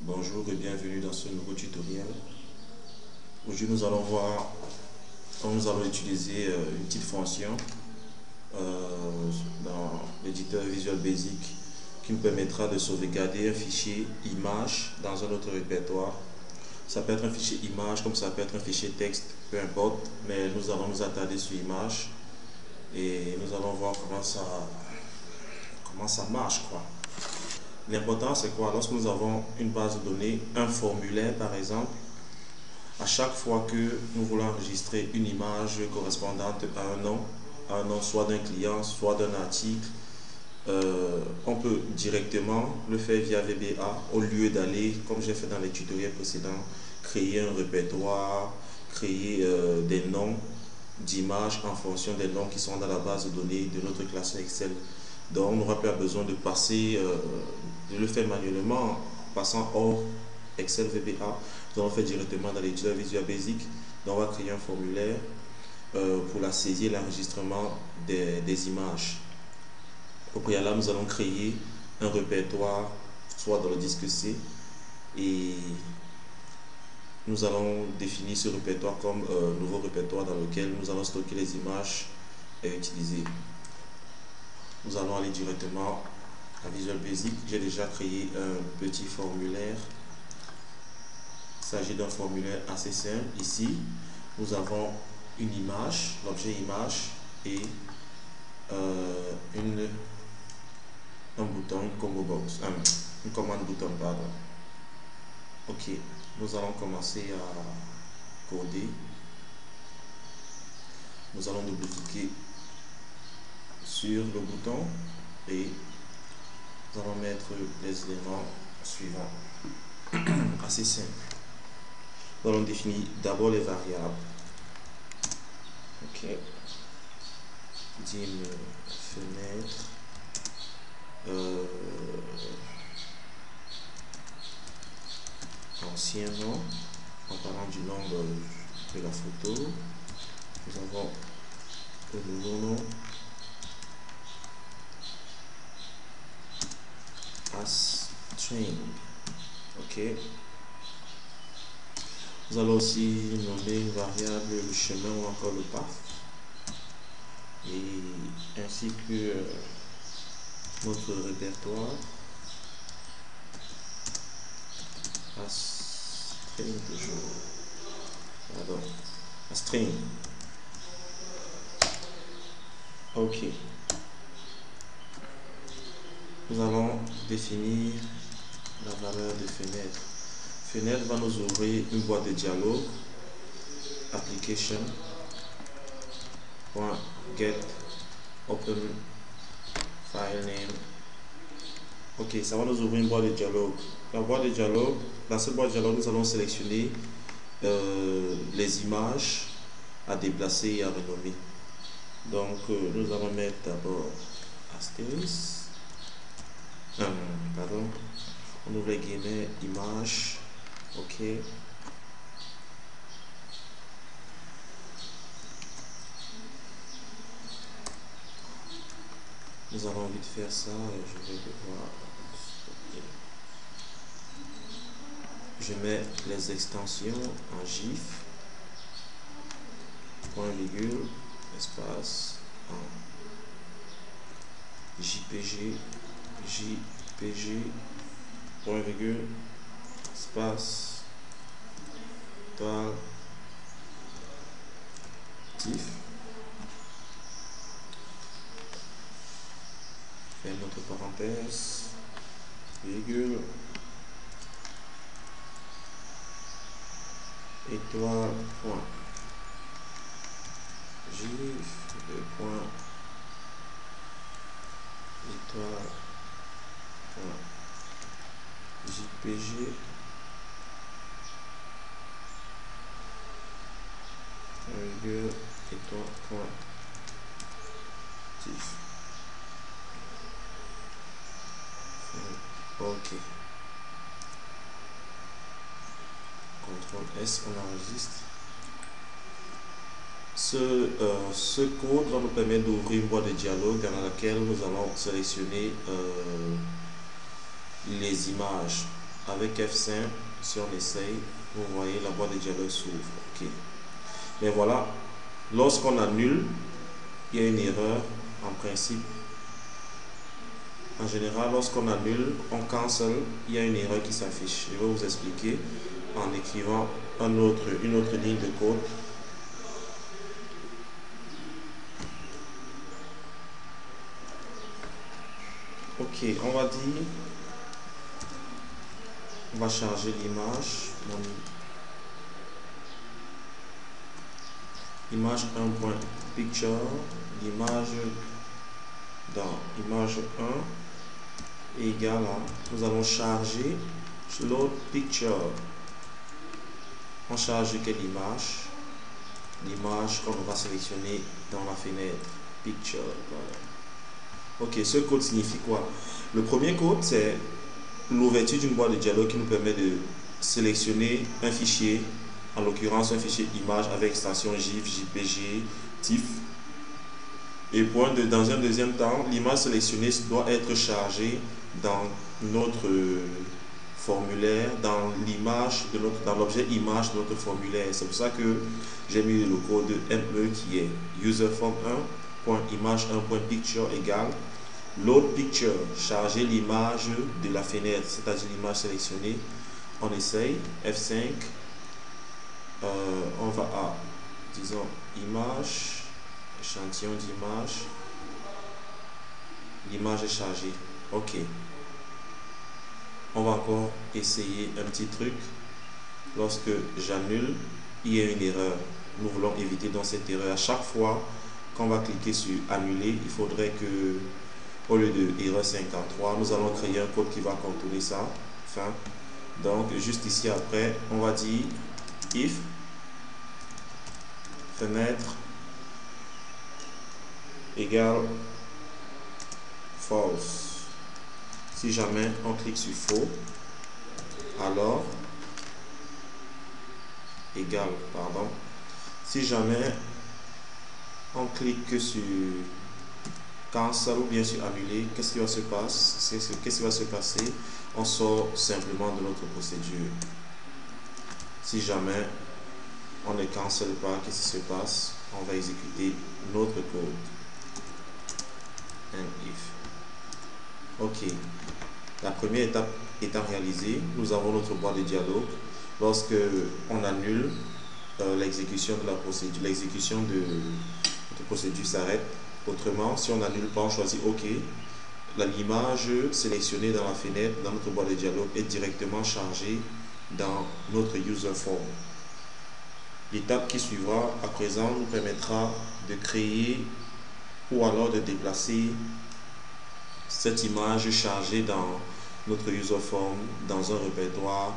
Bonjour et bienvenue dans ce nouveau tutoriel. Aujourd'hui nous allons utiliser une petite fonction dans l'éditeur Visual Basic qui nous permettra de sauvegarder un fichier image dans un autre répertoire. Ça peut être un fichier image comme ça peut être un fichier texte, peu importe, mais nous allons nous attarder sur image et nous allons voir comment ça marche quoi. L'important c'est quoi? Lorsque nous avons une base de données, un formulaire par exemple, à chaque fois que nous voulons enregistrer une image correspondante à un nom soit d'un client, soit d'un article, on peut directement le faire via VBA au lieu d'aller, comme j'ai fait dans les tutoriels précédents, créer un répertoire, créer des noms d'images en fonction des noms qui sont dans la base de données de notre classe Excel. Donc on n'aura pas besoin de de le faire manuellement en passant hors Excel VBA. Nous allons faire directement dans l'éditeur Visual Basic. Donc on va créer un formulaire pour la saisie et l'enregistrement des images. Au préalable, nous allons créer un répertoire, soit dans le disque C, et nous allons définir ce répertoire comme nouveau répertoire dans lequel nous allons stocker les images utilisées. Nous allons aller directement à Visual Basic. J'ai déjà créé un petit formulaire. Il s'agit d'un formulaire assez simple. Ici, nous avons une image, l'objet image et un bouton, une combo box, une commande bouton, pardon. Ok, nous allons commencer à coder. Nous allons double-cliquer sur le bouton et nous allons mettre les éléments suivants. Assez simple. Nous allons définir d'abord les variables. Ok. Dim fenêtre. Ancien nom. En parlant du nom de la photo. Nous avons le nouveau nom. String. Ok. Nous allons aussi nommer une variable le chemin ou encore le path, et ainsi que notre répertoire string toujours. Pardon. String. Ok. Nous allons définir la valeur de fenêtre. Fenêtre va nous ouvrir une boîte de dialogue. Application. Get open file name. Ok, ça va nous ouvrir une boîte de dialogue. La boîte de dialogue, dans cette boîte de dialogue, nous allons sélectionner les images à déplacer et à renommer. Donc, nous allons mettre d'abord astérisque. Pardon. On ouvre les guillemets, image. Ok. Nous allons vite faire ça et je vais devoir stopper. Je mets les extensions en GIF, point virgule, espace, en JPG, point virgule, espace, toile, TIFF. Fait notre parenthèse, virgule, étoile, point, gif, deux points, étoile, point, jpg, virgule, étoile, point, tif. Ok. CTRL S, on enregistre. Ce code va nous permettre d'ouvrir une boîte de dialogue dans laquelle nous allons sélectionner les images. avec F5, si on essaye, vous voyez la boîte de dialogue s'ouvre. Ok. Mais voilà, lorsqu'on annule, il y a une erreur en principe. En général, lorsqu'on annule, on cancel, il y a une erreur qui s'affiche. Je vais vous expliquer en écrivant une autre ligne de code. Ok, on va dire, on va charger l'image. Image 1.picture, l'image dans image 1 égale à, nous allons charger load picture. On charge quelle image? L'image qu'on va sélectionner dans la fenêtre picture. Voilà. Ok, ce code signifie quoi? Le premier code, c'est l'ouverture d'une boîte de dialogue qui nous permet de sélectionner un fichier, en l'occurrence un fichier image avec extension GIF, JPG, TIFF. Et dans un deuxième temps, l'image sélectionnée doit être chargée dans notre formulaire, dans l'image de dans l'objet image de notre formulaire. C'est pour ça que j'ai mis le code ME qui est userform1.image1.picture égale load picture, charger l'image de la fenêtre, c'est-à-dire l'image sélectionnée. On essaye, F5, on va à, disons, image, échantillon d'image, l'image est chargée. Ok. On va encore essayer un petit truc. Lorsque j'annule, il y a une erreur. Nous voulons éviter donc cette erreur. À chaque fois qu'on va cliquer sur annuler, il faudrait que, au lieu de erreur 53, nous allons créer un code qui va contourner ça. Fin. Donc, juste ici après, on va dire if fenêtre égale false. Si jamais on clique sur faux, alors égal, pardon. Si jamais on clique que sur cancel ou bien sur annuler, qu'est-ce qui va se passer? Qu'est-ce qui va se passer? On sort simplement de notre procédure. Si jamais on ne cancel pas, qu'est-ce qui se passe? On va exécuter notre code. And if. Ok. La première étape étant réalisée, nous avons notre boîte de dialogue. Lorsque on annule l'exécution de la procédure, l'exécution de notre procédure s'arrête. Autrement, si on annule pas, on choisit OK. L'image sélectionnée dans la fenêtre, dans notre boîte de dialogue, est directement chargée dans notre user form. L'étape qui suivra à présent nous permettra de créer ou alors de déplacer cette image chargée dans notre user form dans un répertoire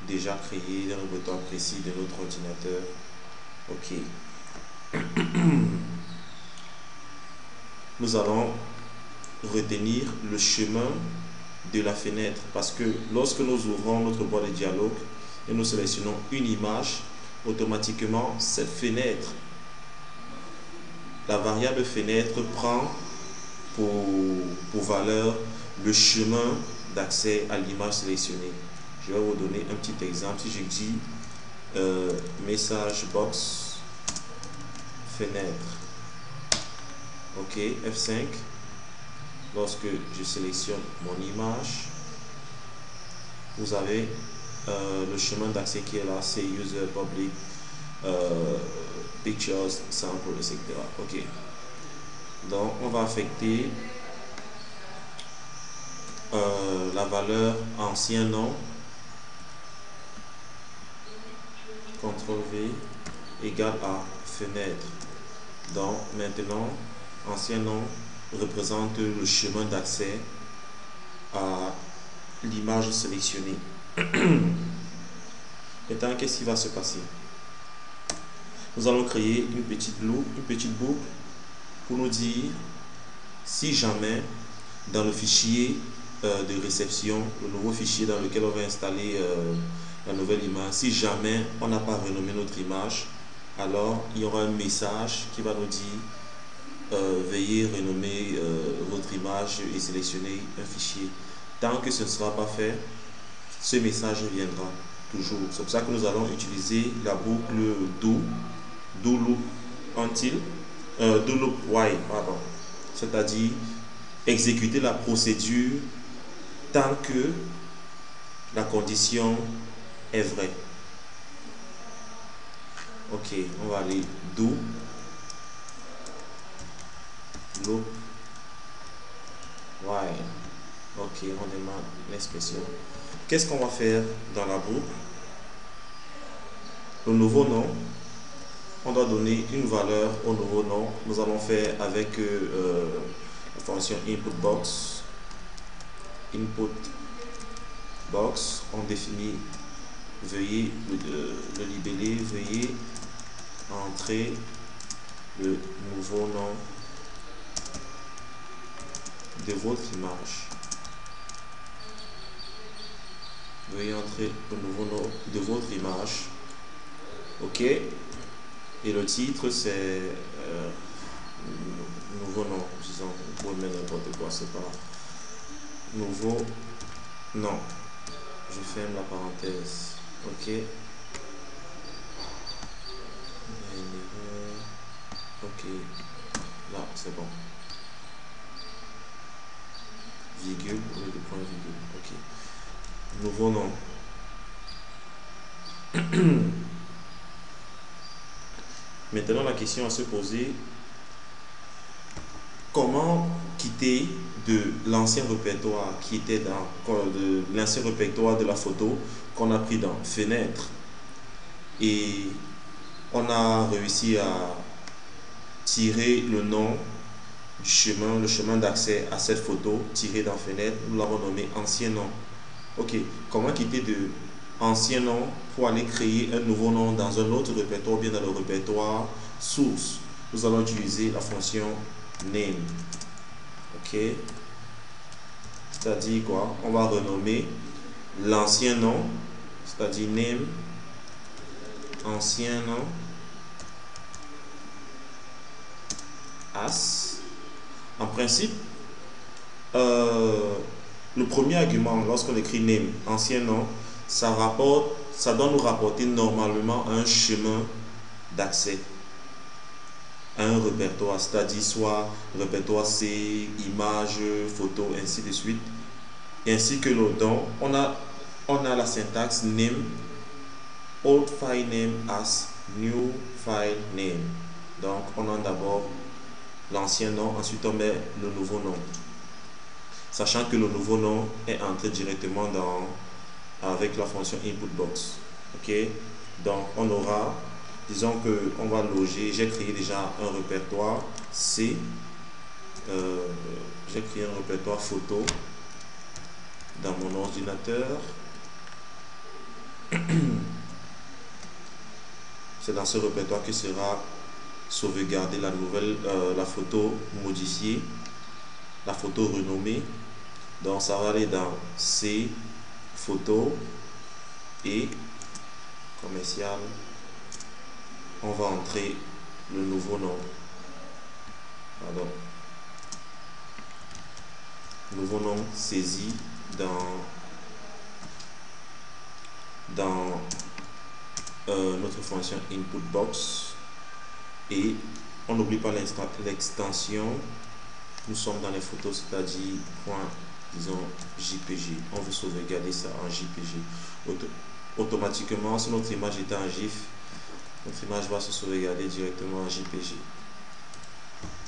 déjà créé, un répertoire précis de notre ordinateur. Ok. Nous allons retenir le chemin de la fenêtre parce que lorsque nous ouvrons notre boîte de dialogue et nous sélectionnons une image, automatiquement cette fenêtre, la variable fenêtre prend pour valeur le chemin d'accès à l'image sélectionnée. Je vais vous donner un petit exemple. Si je dis message box fenêtre, ok, F5, lorsque je sélectionne mon image, vous avez le chemin d'accès qui est là, c'est user public pictures sample, etc. Ok, donc on va affecter la valeur ancien nom, CTRL V égale à fenêtre. Donc maintenant ancien nom représente le chemin d'accès à l'image sélectionnée. Maintenant, qu'est-ce qui va se passer? Nous allons créer une petite boucle pour nous dire si jamais dans le fichier de réception, le nouveau fichier dans lequel on va installer la nouvelle image, si jamais on n'a pas renommé notre image, alors il y aura un message qui va nous dire veuillez renommer votre image et sélectionner un fichier. Tant que ce ne sera pas fait, ce message viendra toujours. C'est pour ça que nous allons utiliser la boucle do loop until, do loop while, pardon. C'est-à-dire exécuter la procédure tant que la condition est vraie. Ok, on va aller do loop while. Ok, on démarre l'expression. Qu'est-ce qu'on va faire dans la boucle? Le nouveau nom, on doit donner une valeur au nouveau nom. Nous allons faire avec la fonction input box. Input box, on définit, veuillez le libeller, veuillez entrer le nouveau nom de votre image. Veuillez entrer le nouveau nom de votre image. Ok. Et le titre c'est nouveau nom. Disons, vous pouvez mettre n'importe quoi, c'est pas nouveau nom. Je ferme la parenthèse. Ok. Ok. Là, c'est bon. Virgule au lieu de point virgule. Ok. Nouveau nom. Maintenant, la question à se poser, comment quitter de l'ancien répertoire qui était dans l'ancien répertoire de la photo qu'on a pris dans fenêtre, et on a réussi à tirer le nom du chemin, le chemin d'accès à cette photo tiré dans fenêtre, nous l'avons nommé ancien nom. Ok, comment quitter de ancien nom pour aller créer un nouveau nom dans un autre répertoire, bien dans le répertoire source? Nous allons utiliser la fonction name. Ok, c'est-à-dire quoi? On va renommer l'ancien nom, c'est-à-dire name, ancien nom, as. En principe, le premier argument, lorsqu'on écrit name, ancien nom, ça doit nous rapporter normalement un chemin d'accès à un répertoire, c'est-à-dire soit répertoire C, image, photo, ainsi de suite, ainsi que le nom. On a la syntaxe name, old file name as new file name. Donc on a d'abord l'ancien nom, ensuite on met le nouveau nom, sachant que le nouveau nom est entré directement avec la fonction input box. Ok, donc on aura, disons que on va loger, j'ai créé déjà un répertoire C, j'ai créé un répertoire photo dans mon ordinateur. C'est dans ce répertoire que sera sauvegardée la photo modifiée, la photo renommée. Donc ça va aller dans C, photo, et commercial. On va entrer le nouveau nom. Pardon. Nouveau nom saisi dans notre fonction input box, et on n'oublie pas l'extension. Nous sommes dans les photos, c'est-à-dire point, disons JPG. On veut sauvegarder ça en JPG. Automatiquement, si notre image est en GIF, notre image va se sauvegarder directement en JPG.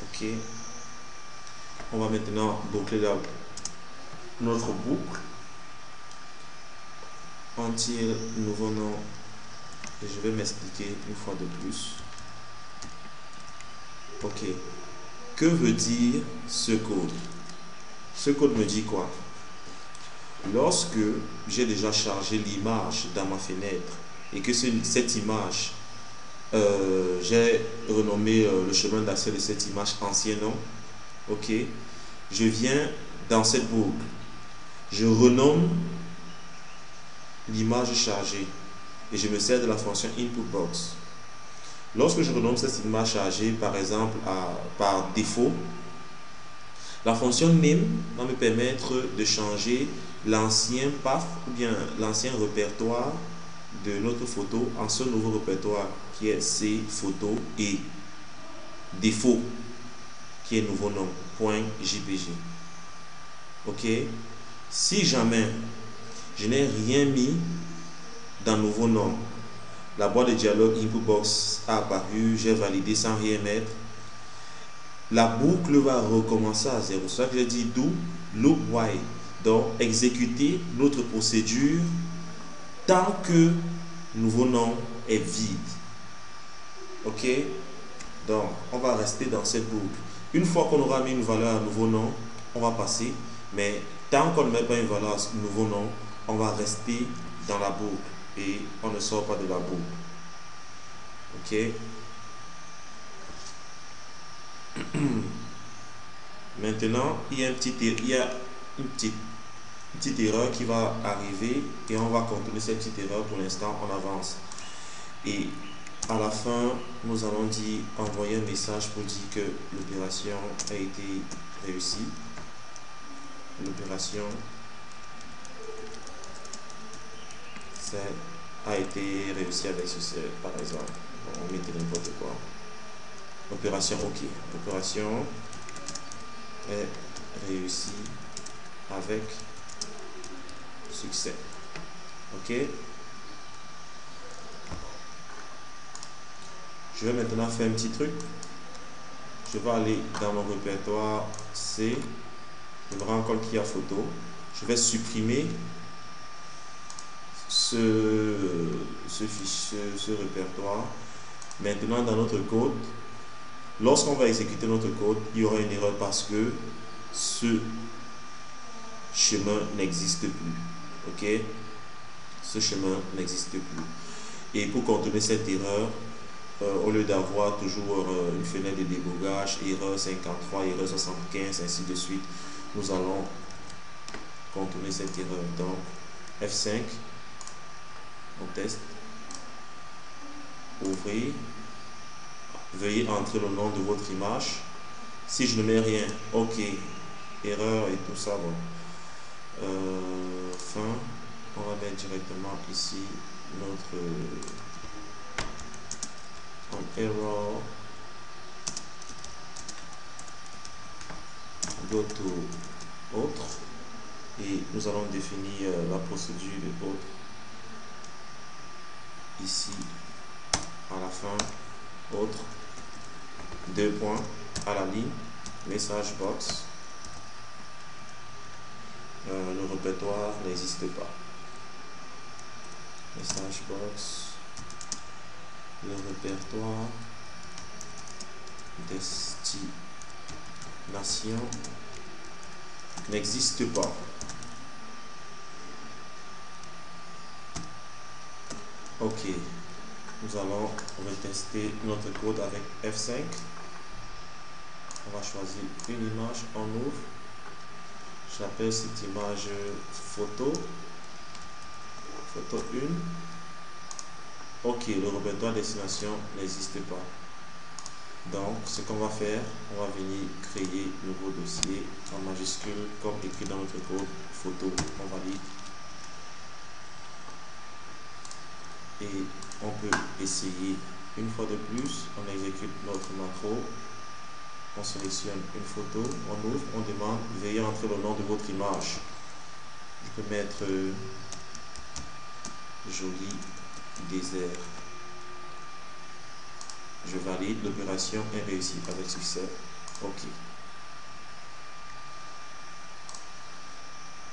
Ok. On va maintenant boucler notre boucle. On tire nouveau nom, et je vais m'expliquer une fois de plus. Ok. Que veut dire ce code? Ce code me dit quoi? Lorsque j'ai déjà chargé l'image dans ma fenêtre et que cette image, j'ai renommé le chemin d'accès de cette image ancien nom, ok, je viens dans cette boucle, je renomme l'image chargée et je me sers de la fonction input box. Lorsque je renomme cette image chargée, par exemple, par défaut, la fonction name va me permettre de changer l'ancien PAF ou bien l'ancien répertoire de notre photo en ce nouveau répertoire qui est C photo et défaut qui est nouveau nom .jpg. Ok, si jamais je n'ai rien mis dans nouveau nom, la boîte de dialogue input box a apparu, j'ai validé sans rien mettre, la boucle va recommencer à zéro. C'est ça que j'ai dit do loop while. Donc exécuter notre procédure tant que nouveau nom est vide. Ok, donc on va rester dans cette boucle. Une fois qu'on aura mis une valeur à nouveau nom, on va passer, mais tant qu'on ne met pas une valeur à nouveau nom, on va rester dans la boucle et on ne sort pas de la boucle. Ok. Maintenant, il y a une petite erreur qui va arriver et on va contrôler cette petite erreur. Pour l'instant, on avance. Et à la fin, nous allons dire envoyer un message pour dire que l'opération a été réussie. L'opération a été réussie avec succès, par exemple. On met n'importe quoi. Opération OK. L'opération est réussie avec succès. OK. Je vais maintenant faire un petit truc. Je vais aller dans mon répertoire C. Je me rends compte qu'il y a photo. Je vais supprimer ce fichier, ce répertoire. Maintenant, dans notre code, lorsqu'on va exécuter notre code, il y aura une erreur parce que ce chemin n'existe plus. Ok? Ce chemin n'existe plus. Et pour contourner cette erreur, au lieu d'avoir toujours une fenêtre de débogage, erreur 53, erreur 75, ainsi de suite, nous allons contourner cette erreur. Donc, F5, on teste, ouvrir, veuillez entrer le nom de votre image. Si je ne mets rien, OK, erreur et tout ça, bon. Fin, on va mettre directement ici notre error, go to autre, et nous allons définir la procédure de autre ici à la fin, autre, 2 points à la ligne, message box. Le répertoire n'existe pas. Message box, le répertoire destination n'existe pas. Ok, nous allons retester notre code avec F5. On va choisir une image, on ouvre. J'appelle cette image photo 1. Ok, le répertoire destination n'existe pas. Donc, ce qu'on va faire, on va venir créer un nouveau dossier en majuscule, comme écrit dans notre code, photo, on valide. Et on peut essayer une fois de plus, on exécute notre macro, on sélectionne une photo, on ouvre, on demande, veuillez entrer le nom de votre image. Je peux mettre joli désert. Je valide, l'opération est réussie avec succès. OK.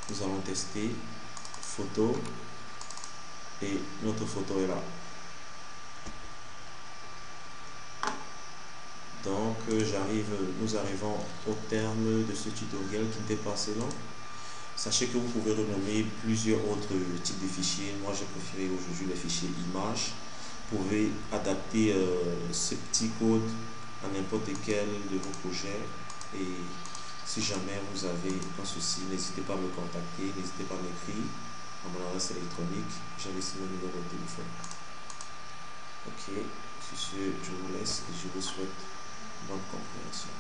Nous allons tester photo et notre photo est là. Donc nous arrivons au terme de ce tutoriel qui n'était pas assez long. Sachez que vous pouvez renommer plusieurs autres types de fichiers. Moi j'ai préféré aujourd'hui les fichiers images. Vous pouvez adapter ce petit code à n'importe quel de vos projets. Et si jamais vous avez un souci, n'hésitez pas à me contacter, n'hésitez pas à m'écrire à mon adresse électronique. J'ai laissé mon numéro de téléphone. Ok, sur ce, je vous laisse et je vous souhaite bonne compréhension.